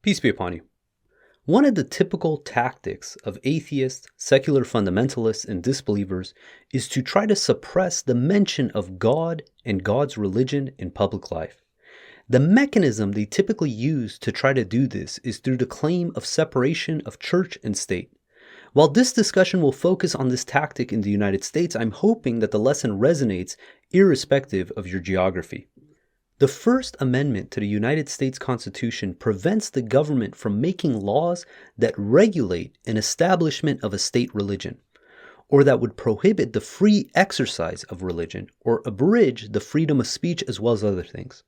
Peace be upon you. One of the typical tactics of atheists, secular fundamentalists, and disbelievers is to try to suppress the mention of God and God's religion in public life. The mechanism they typically use to try to do this is through the claim of separation of church and state. While this discussion will focus on this tactic in the United States, I'm hoping that the lesson resonates irrespective of your geography. The First Amendment to the United States Constitution prevents the government from making laws that regulate an establishment of a state religion, or that would prohibit the free exercise of religion, or abridge the freedom of speech as well as other things.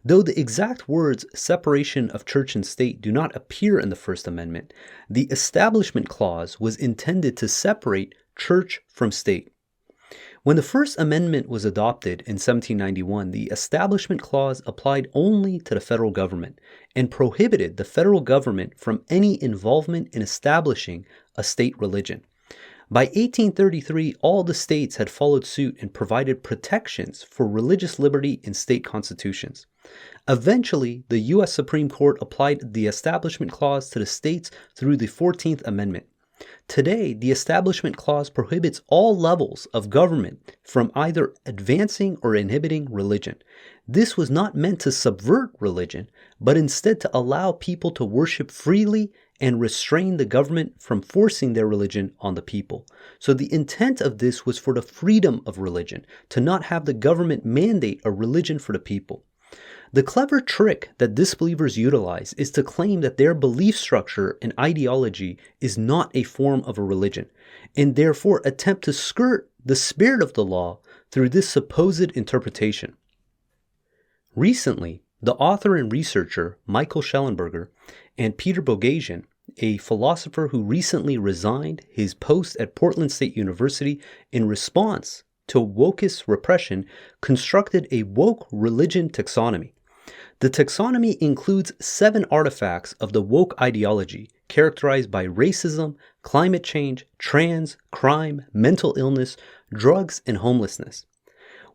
Though the exact words separation of church and state do not appear in the First Amendment, the Establishment Clause was intended to separate church from state. When the First Amendment was adopted in 1791, the Establishment Clause applied only to the federal government and prohibited the federal government from any involvement in establishing a state religion. By 1833, all the states had followed suit and provided protections for religious liberty in state constitutions. Eventually, the U.S. Supreme Court applied the Establishment Clause to the states through the 14th Amendment. Today, the Establishment Clause prohibits all levels of government from either advancing or inhibiting religion. This was not meant to subvert religion, but instead to allow people to worship freely and restrain the government from forcing their religion on the people. So the intent of this was for the freedom of religion, to not have the government mandate a religion for the people. The clever trick that disbelievers utilize is to claim that their belief structure and ideology is not a form of a religion, and therefore attempt to skirt the spirit of the law through this supposed interpretation. Recently, the author and researcher Michael Schellenberger and Peter Boghossian, a philosopher who recently resigned his post at Portland State University in response to wokist repression, constructed a woke religion taxonomy. The taxonomy includes 7 artifacts of the woke ideology, characterized by racism, climate change, trans, crime, mental illness, drugs, and homelessness.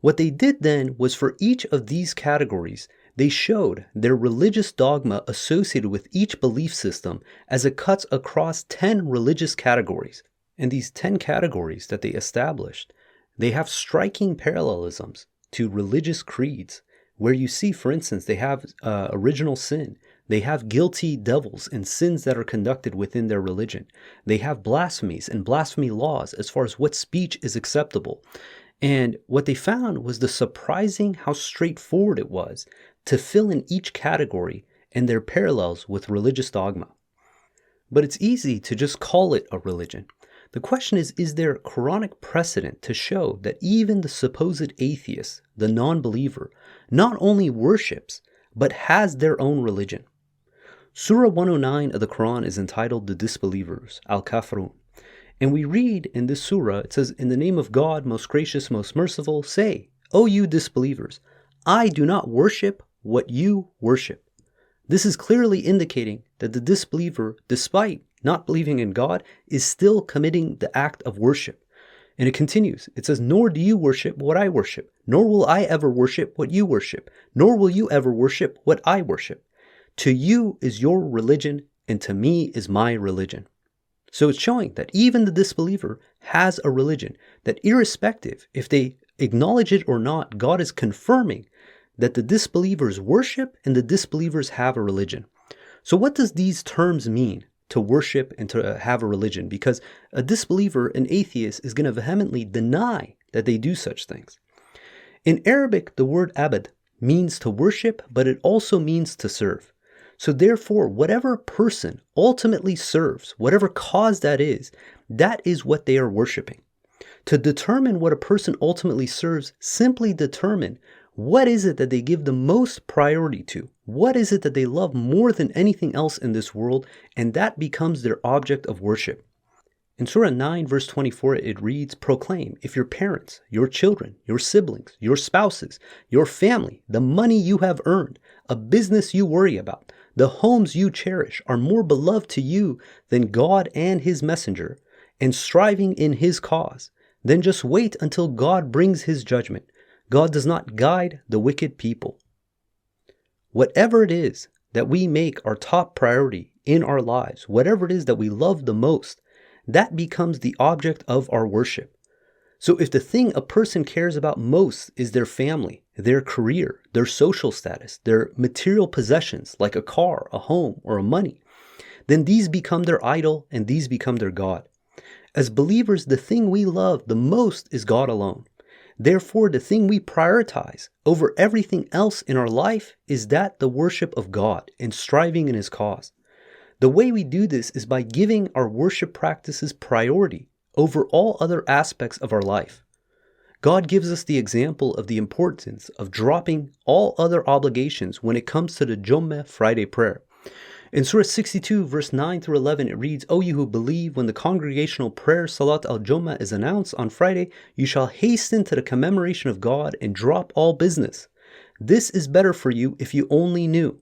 What they did then was for each of these categories, they showed their religious dogma associated with each belief system as it cuts across 10 religious categories. And these 10 categories that they established, they have striking parallelisms to religious creeds, where you see, for instance, they have original sin. They have guilty devils and sins that are conducted within their religion. They have blasphemies and blasphemy laws as far as what speech is acceptable. And what they found was the surprising how straightforward it was to fill in each category and their parallels with religious dogma. But it's easy to just call it a religion. The question is there Quranic precedent to show that even the supposed atheist, the non-believer, not only worships, but has their own religion? Surah 109 of the Quran is entitled The Disbelievers, Al-Kafirun. And we read in this surah, it says, "In the name of God, most gracious, most merciful, say, O you disbelievers, I do not worship what you worship." This is clearly indicating that the disbeliever, despite not believing in God, is still committing the act of worship. And it continues. It says, "Nor do you worship what I worship, nor will I ever worship what you worship, nor will you ever worship what I worship. To you is your religion, and to me is my religion." So it's showing that even the disbeliever has a religion, that irrespective if they acknowledge it or not, God is confirming that the disbelievers worship and the disbelievers have a religion. So what does these terms mean, to worship and to have a religion? Because a disbeliever, an atheist, is going to vehemently deny that they do such things. In Arabic, the word abad means to worship, but it also means to serve. So therefore, whatever person ultimately serves, whatever cause that is what they are worshiping. To determine what a person ultimately serves, simply determine what is it that they give the most priority to? What is it that they love more than anything else in this world? And that becomes their object of worship. In Surah 9, verse 24, it reads, "Proclaim, if your parents, your children, your siblings, your spouses, your family, the money you have earned, a business you worry about, the homes you cherish are more beloved to you than God and His messenger, and striving in His cause, then just wait until God brings His judgment. God does not guide the wicked people." Whatever it is that we make our top priority in our lives, whatever it is that we love the most, that becomes the object of our worship. So if the thing a person cares about most is their family, their career, their social status, their material possessions like a car, a home, or a money, then these become their idol and these become their God. As believers, the thing we love the most is God alone. Therefore, the thing we prioritize over everything else in our life is the worship of God and striving in His cause. The way we do this is by giving our worship practices priority over all other aspects of our life. God gives us the example of the importance of dropping all other obligations when it comes to the Jummah Friday prayer. In Surah 62, verse 9 through 11, it reads, O you who believe, when the congregational prayer Salat al-Jummah is announced on Friday, you shall hasten to the commemoration of God and drop all business. This is better for you if you only knew.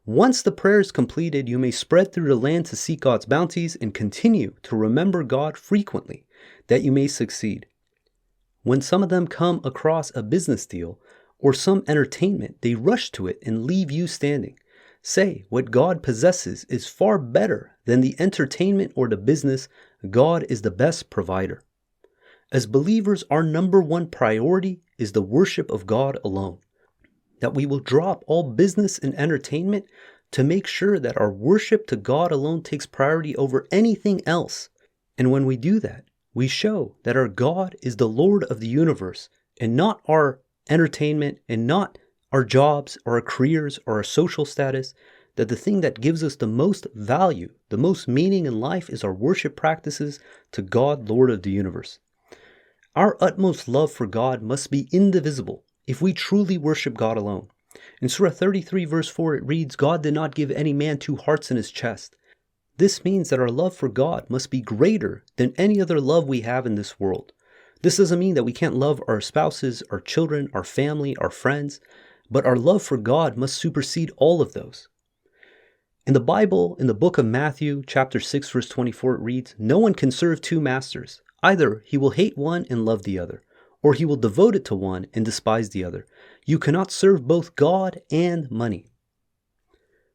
Once the prayer is completed, you may spread through the land to seek God's bounties and continue to remember God frequently, that you may succeed. When some of them come across a business deal or some entertainment, they rush to it and leave you standing. Say, what God possesses is far better than the entertainment or the business. God is the best provider. As believers, our number one priority is the worship of God alone. That we will drop all business and entertainment to make sure that our worship to God alone takes priority over anything else. And when we do that, we show that our God is the Lord of the universe and not our entertainment and not our jobs or our careers or our social status, that the thing that gives us the most value, the most meaning in life is our worship practices to God, Lord of the universe. Our utmost love for God must be indivisible if we truly worship God alone. In Surah 33 verse 4 it reads, God did not give any man two hearts in his chest. This means that our love for God must be greater than any other love we have in this world. This doesn't mean that we can't love our spouses, our children, our family, our friends, but our love for God must supersede all of those. In the Bible, in the book of Matthew, chapter 6, verse 24, it reads, no one can serve two masters. Either he will hate one and love the other, or he will devote it to one and despise the other. You cannot serve both God and money.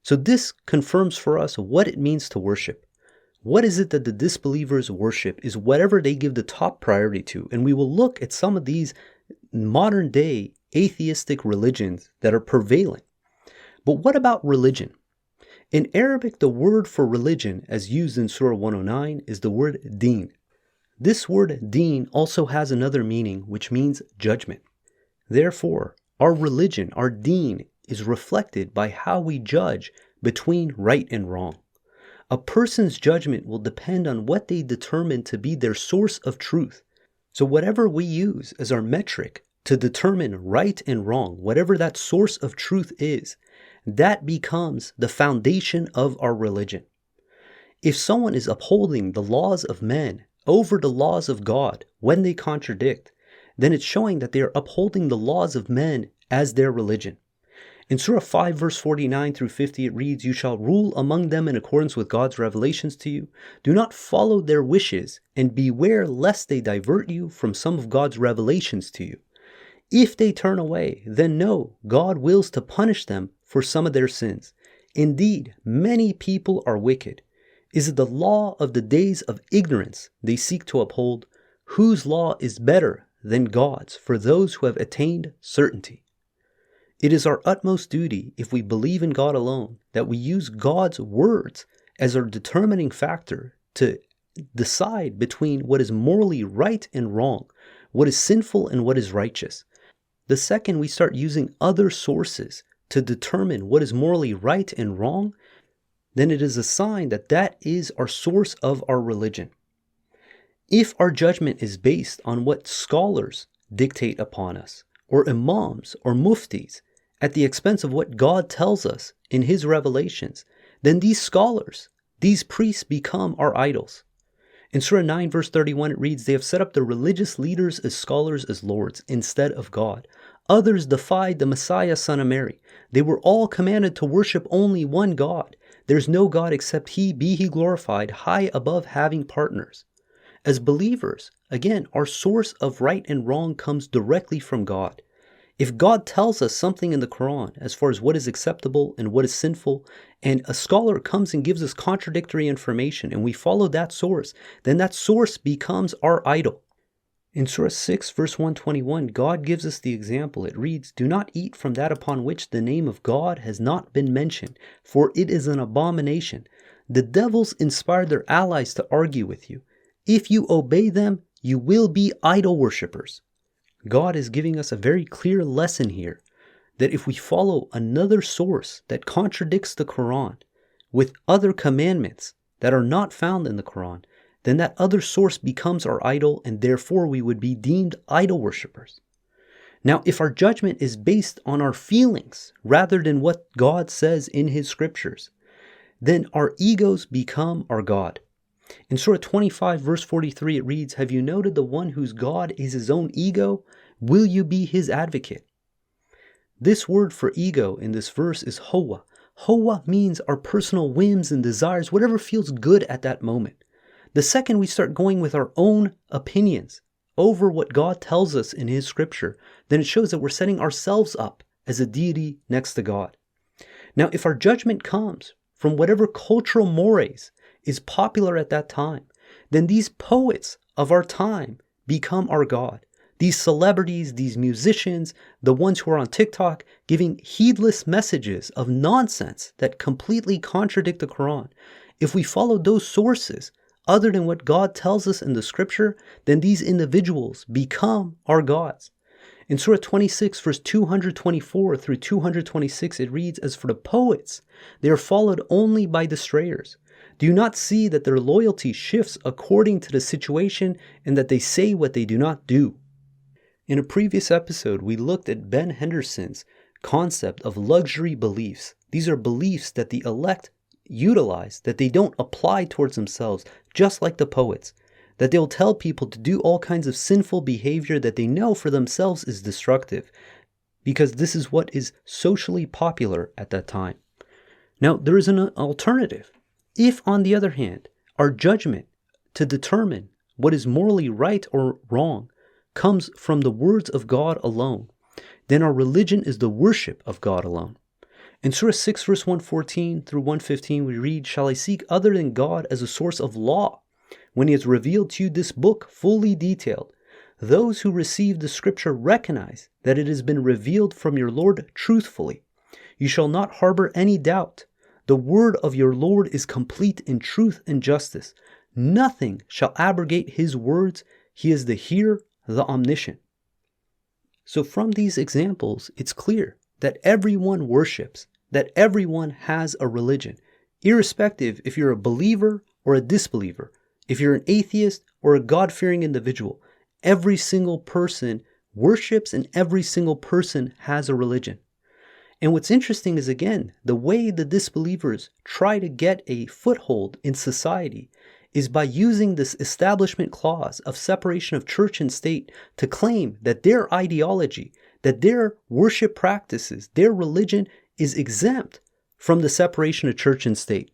So this confirms for us what it means to worship. What is it that the disbelievers worship is whatever they give the top priority to. And we will look at some of these modern day atheistic religions that are prevailing. But what about religion? In Arabic, the word for religion as used in Surah 109 is the word Deen. This word Deen also has another meaning, which means judgment. Therefore, our religion, our Deen, is reflected by how we judge between right and wrong. A person's judgment will depend on what they determine to be their source of truth. So whatever we use as our metric to determine right and wrong, whatever that source of truth is, that becomes the foundation of our religion. If someone is upholding the laws of men over the laws of God when they contradict, then it's showing that they are upholding the laws of men as their religion. In Surah 5 verse 49 through 50 it reads, you shall rule among them in accordance with God's revelations to you. Do not follow their wishes and beware lest they divert you from some of God's revelations to you. If they turn away, then know God wills to punish them for some of their sins. Indeed, many people are wicked. Is it the law of the days of ignorance they seek to uphold? Whose law is better than God's for those who have attained certainty? It is our utmost duty, if we believe in God alone, that we use God's words as our determining factor to decide between what is morally right and wrong, what is sinful and what is righteous. The second we start using other sources to determine what is morally right and wrong, then it is a sign that that is our source of our religion. If our judgment is based on what scholars dictate upon us, or imams or muftis, at the expense of what God tells us in His revelations, then these scholars, these priests become our idols. In Surah 9 verse 31 it reads, they have set up the religious leaders as scholars as lords instead of God. Others defied the Messiah, son of Mary. They were all commanded to worship only one God. There's no God except He, be He glorified, high above having partners. As believers, again, our source of right and wrong comes directly from God. If God tells us something in the Quran as far as what is acceptable and what is sinful, and a scholar comes and gives us contradictory information and we follow that source, then that source becomes our idol. In Surah 6, verse 121, God gives us the example. It reads, "Do not eat from that upon which the name of God has not been mentioned, for it is an abomination. The devils inspire their allies to argue with you. If you obey them, you will be idol worshippers." God is giving us a very clear lesson here that if we follow another source that contradicts the Quran with other commandments that are not found in the Quran, then that other source becomes our idol, and therefore we would be deemed idol worshippers. Now, if our judgment is based on our feelings rather than what God says in His scriptures, then our egos become our God. In Surah 25, verse 43, it reads, "Have you noted the one whose God is his own ego? Will you be his advocate?" This word for ego in this verse is hawa. Hawa means our personal whims and desires, whatever feels good at that moment. The second we start going with our own opinions over what God tells us in His scripture, then it shows that we're setting ourselves up as a deity next to God. Now, if our judgment comes from whatever cultural mores is popular at that time, then these poets of our time become our God. These celebrities, these musicians, the ones who are on TikTok giving heedless messages of nonsense that completely contradict the Quran. If we follow those sources other than what God tells us in the scripture, then these individuals become our gods. In Surah 26, verse 224 through 226, it reads, "As for the poets, they are followed only by the strayers. Do you not see that their loyalty shifts according to the situation and that they say what they do not do?" In a previous episode, we looked at Ben Henderson's concept of luxury beliefs. These are beliefs that the elect utilize, that they don't apply towards themselves, just like the poets. That they'll tell people to do all kinds of sinful behavior that they know for themselves is destructive, because this is what is socially popular at that time. Now, there is an alternative. If, on the other hand, our judgment to determine what is morally right or wrong comes from the words of God alone, then our religion is the worship of God alone. In Surah 6, verse 114 through 115, we read, "Shall I seek other than God as a source of law, when He has revealed to you this book fully detailed? Those who receive the scripture recognize that it has been revealed from your Lord truthfully. You shall not harbor any doubt. The word of your Lord is complete in truth and justice. Nothing shall abrogate His words. He is the hearer, the omniscient." So from these examples, it's clear that everyone worships, that everyone has a religion, irrespective if you're a believer or a disbeliever, if you're an atheist or a God-fearing individual. Every single person worships and every single person has a religion. And what's interesting is, again, the way the disbelievers try to get a foothold in society is by using this establishment clause of separation of church and state to claim that their ideology, that their worship practices, their religion is exempt from the separation of church and state.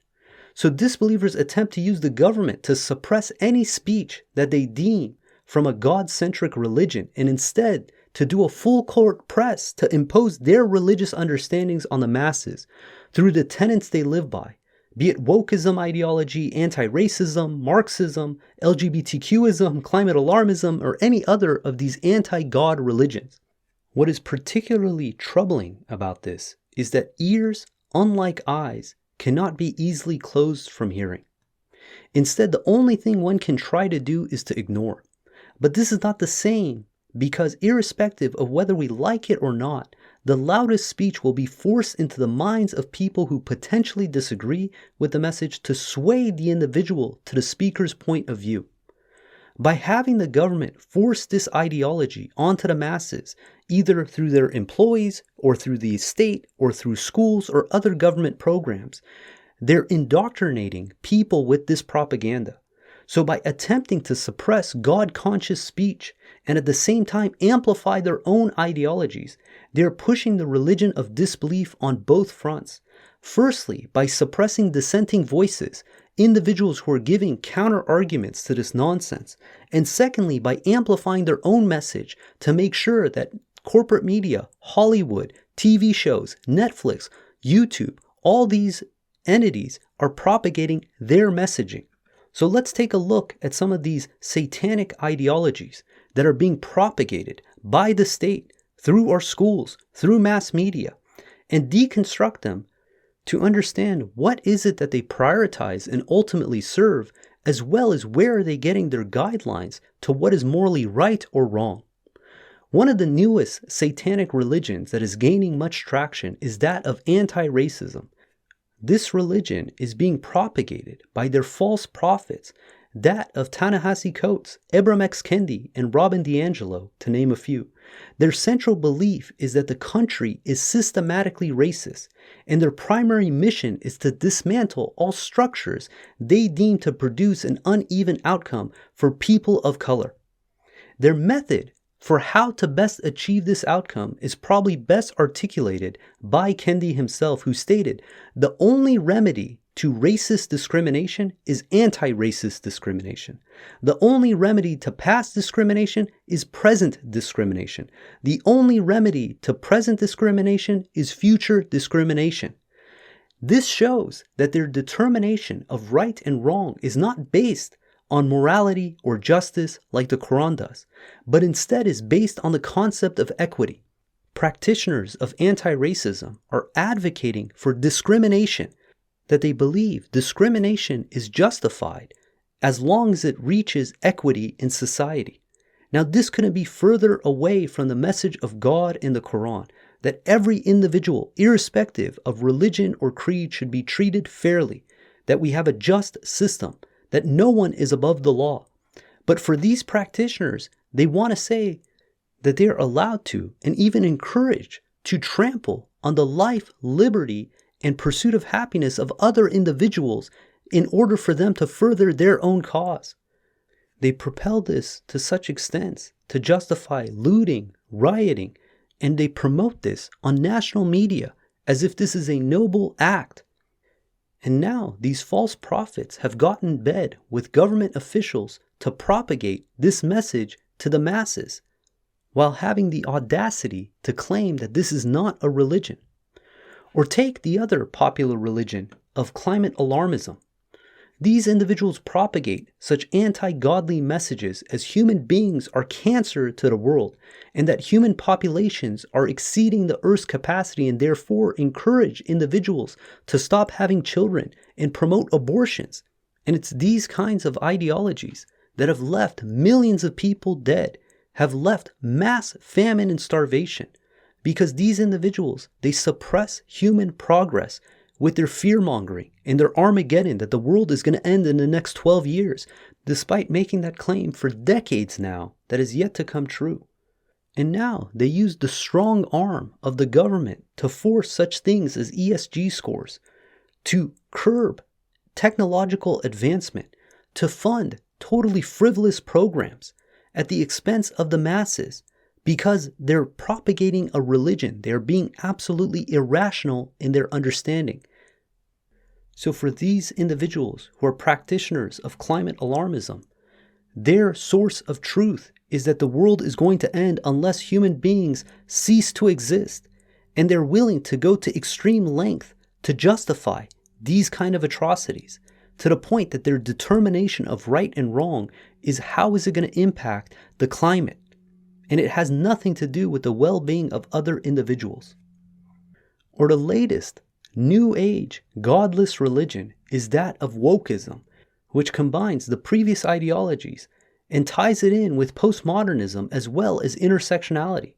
So disbelievers attempt to use the government to suppress any speech that they deem from a God-centric religion, and instead to do a full court press to impose their religious understandings on the masses through the tenets they live by, be it Wokism ideology, anti-racism, Marxism, LGBTQism, climate alarmism, or any other of these anti-God religions. What is particularly troubling about this is that ears, unlike eyes, cannot be easily closed from hearing. Instead, the only thing one can try to do is to ignore. But this is not the same, because irrespective of whether we like it or not, the loudest speech will be forced into the minds of people who potentially disagree with the message to sway the individual to the speaker's point of view. By having the government force this ideology onto the masses, either through their employees or through the state or through schools or other government programs, they're indoctrinating people with this propaganda. So by attempting to suppress God-conscious speech and at the same time amplify their own ideologies, they're pushing the religion of disbelief on both fronts. Firstly, by suppressing dissenting voices, individuals who are giving counter-arguments to this nonsense. And secondly, by amplifying their own message to make sure that corporate media, Hollywood, TV shows, Netflix, YouTube, all these entities are propagating their messaging. So let's take a look at some of these satanic ideologies that are being propagated by the state through our schools, through mass media, and deconstruct them to understand what is it that they prioritize and ultimately serve, as well as where are they getting their guidelines to what is morally right or wrong. One of the newest satanic religions that is gaining much traction is that of anti-racism. This religion is being propagated by their false prophets, that of Ta-Nehisi Coates, Ibram X. Kendi, and Robin DiAngelo, to name a few. Their central belief is that the country is systematically racist, and their primary mission is to dismantle all structures they deem to produce an uneven outcome for people of color. Their method for how to best achieve this outcome is probably best articulated by Kendi himself, who stated, "The only remedy to racist discrimination is anti-racist discrimination. The only remedy to past discrimination is present discrimination. The only remedy to present discrimination is future discrimination." This shows that their determination of right and wrong is not based on morality or justice like the Quran does, but instead is based on the concept of equity. Practitioners of anti-racism are advocating for discrimination, that they believe discrimination is justified as long as it reaches equity in society. Now, this couldn't be further away from the message of God in the Quran, that every individual, irrespective of religion or creed, should be treated fairly, that we have a just system, that no one is above the law. But for these practitioners, they want to say that they are allowed to, and even encouraged, to trample on the life, liberty, and pursuit of happiness of other individuals in order for them to further their own cause. They propel this to such extents to justify looting, rioting, and they promote this on national media as if this is a noble act. And now these false prophets have gotten in bed with government officials to propagate this message to the masses, while having the audacity to claim that this is not a religion. Or take the other popular religion of climate alarmism. These individuals propagate such anti-godly messages as human beings are cancer to the world, and that human populations are exceeding the Earth's capacity, and therefore encourage individuals to stop having children and promote abortions. And it's these kinds of ideologies that have left millions of people dead, have left mass famine and starvation, because these individuals, they suppress human progress with their fear-mongering and their Armageddon that the world is going to end in the next 12 years, despite making that claim for decades now that is yet to come true. And now they use the strong arm of the government to force such things as ESG scores, to curb technological advancement, to fund totally frivolous programs at the expense of the masses, because they're propagating a religion. They're being absolutely irrational in their understanding. So for these individuals who are practitioners of climate alarmism, their source of truth is that the world is going to end unless human beings cease to exist. And they're willing to go to extreme length to justify these kind of atrocities, to the point that their determination of right and wrong is how is it going to impact the climate. And it has nothing to do with the well-being of other individuals. Or the latest New Age godless religion is that of Wokism, which combines the previous ideologies and ties it in with postmodernism as well as intersectionality,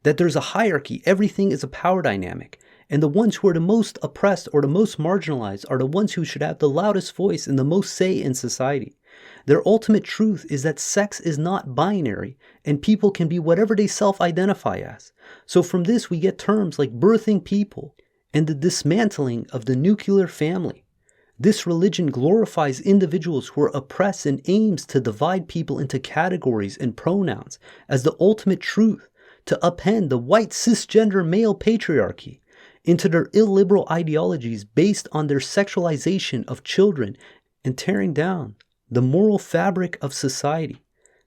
that there's a hierarchy, everything is a power dynamic, and the ones who are the most oppressed or the most marginalized are the ones who should have the loudest voice and the most say in society. Their ultimate truth is that sex is not binary and people can be whatever they self-identify as. So from this we get terms like birthing people and the dismantling of the nuclear family. This religion glorifies individuals who are oppressed and aims to divide people into categories and pronouns as the ultimate truth, to upend the white cisgender male patriarchy into their illiberal ideologies based on their sexualization of children and tearing down the moral fabric of society.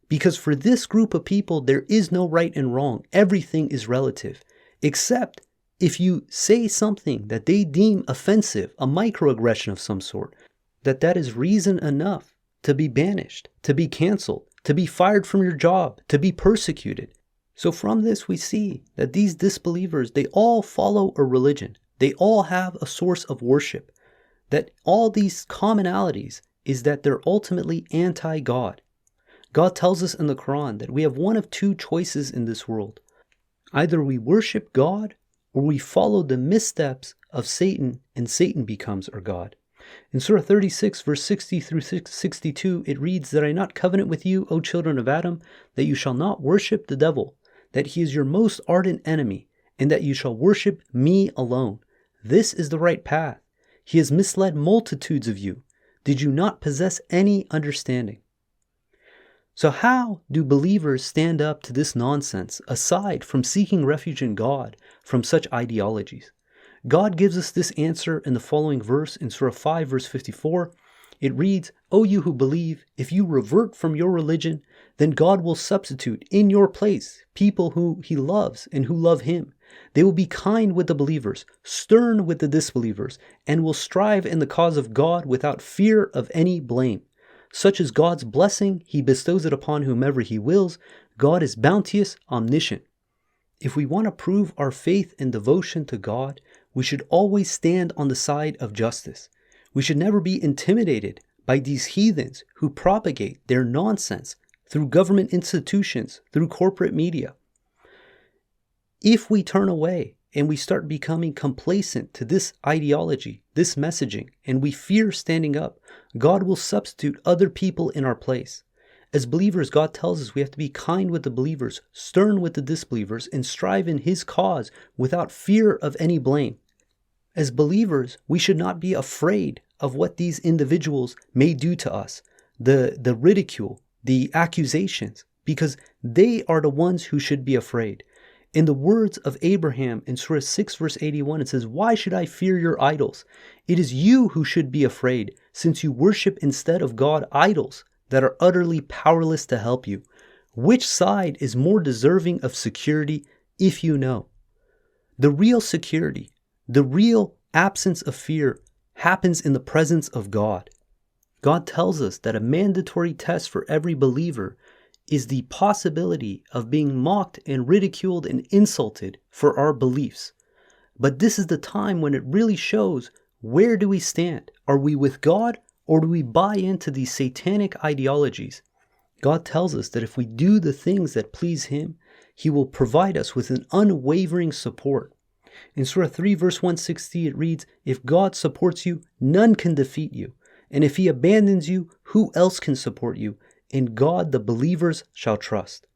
Because for this group of people, there is no right and wrong. Everything is relative, except if you say something that they deem offensive, a microaggression of some sort, that is reason enough to be banished, to be canceled, to be fired from your job, to be persecuted. So from this, we see that these disbelievers, they all follow a religion. They all have a source of worship. That all these commonalities is that they're ultimately anti-God. God tells us in the Quran that we have one of two choices in this world. Either we worship God or we follow the missteps of Satan and Satan becomes our God. In Surah 36, verse 60 through 62, it reads, "That I not covenant with you, O children of Adam, that you shall not worship the devil, that he is your most ardent enemy, and that you shall worship me alone. This is the right path. He has misled multitudes of you. Did you not possess any understanding?" So how do believers stand up to this nonsense, aside from seeking refuge in God from such ideologies? God gives us this answer in the following verse in Surah 5, verse 54. It reads, "O you who believe, if you revert from your religion, then God will substitute in your place people who he loves and who love him. They will be kind with the believers, stern with the disbelievers, and will strive in the cause of God without fear of any blame. Such is God's blessing, he bestows it upon whomever he wills. God is bounteous, omniscient." If we want to prove our faith and devotion to God, we should always stand on the side of justice. We should never be intimidated by these heathens who propagate their nonsense through government institutions, through corporate media. If we turn away and we start becoming complacent to this ideology, this messaging, and we fear standing up, God will substitute other people in our place. As believers, God tells us we have to be kind with the believers, stern with the disbelievers, and strive in his cause without fear of any blame. As believers, we should not be afraid of what these individuals may do to us, the ridicule, the accusations, because they are the ones who should be afraid. In the words of Abraham in Surah 6, verse 81, it says, "Why should I fear your idols? It is you who should be afraid, since you worship instead of God idols that are utterly powerless to help you. Which side is more deserving of security if you know?" The real security, the real absence of fear happens in the presence of God. God tells us that a mandatory test for every believer is the possibility of being mocked and ridiculed and insulted for our beliefs. But this is the time when it really shows, where do we stand? Are we with God, or do we buy into these satanic ideologies? God tells us that if we do the things that please him, he will provide us with an unwavering support. In Surah 3, verse 160, it reads, "If God supports you, none can defeat you. And if he abandons you, who else can support you? In God the believers shall trust."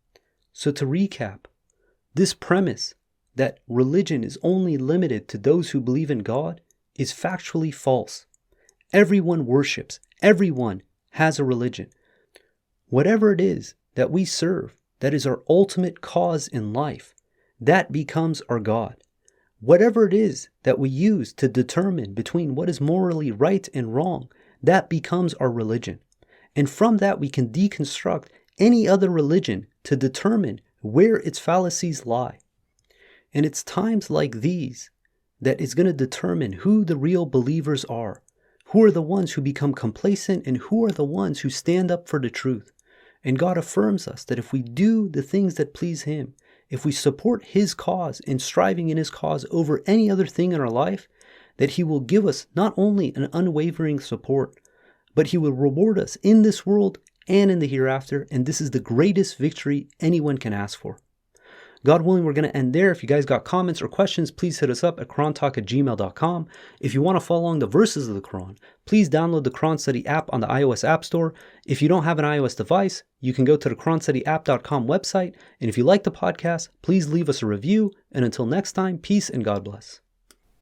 So to recap, this premise that religion is only limited to those who believe in God is factually false. Everyone worships. Everyone has a religion. Whatever it is that we serve, that is our ultimate cause in life, that becomes our God. Whatever it is that we use to determine between what is morally right and wrong, that becomes our religion. And from that we can deconstruct any other religion to determine where its fallacies lie. And it's times like these that is going to determine who the real believers are. Who are the ones who become complacent, and who are the ones who stand up for the truth? And God affirms us that if we do the things that please him, if we support his cause and striving in his cause over any other thing in our life, that he will give us not only an unwavering support, but he will reward us in this world and in the hereafter. And this is the greatest victory anyone can ask for. God willing, we're going to end there. If you guys got comments or questions, please hit us up at qurantalk@gmail.com. If you want to follow along the verses of the Quran, please download the Quran Study app on the iOS App Store. If you don't have an iOS device, you can go to the QuranStudyApp.com website. And if you like the podcast, please leave us a review. And until next time, peace and God bless.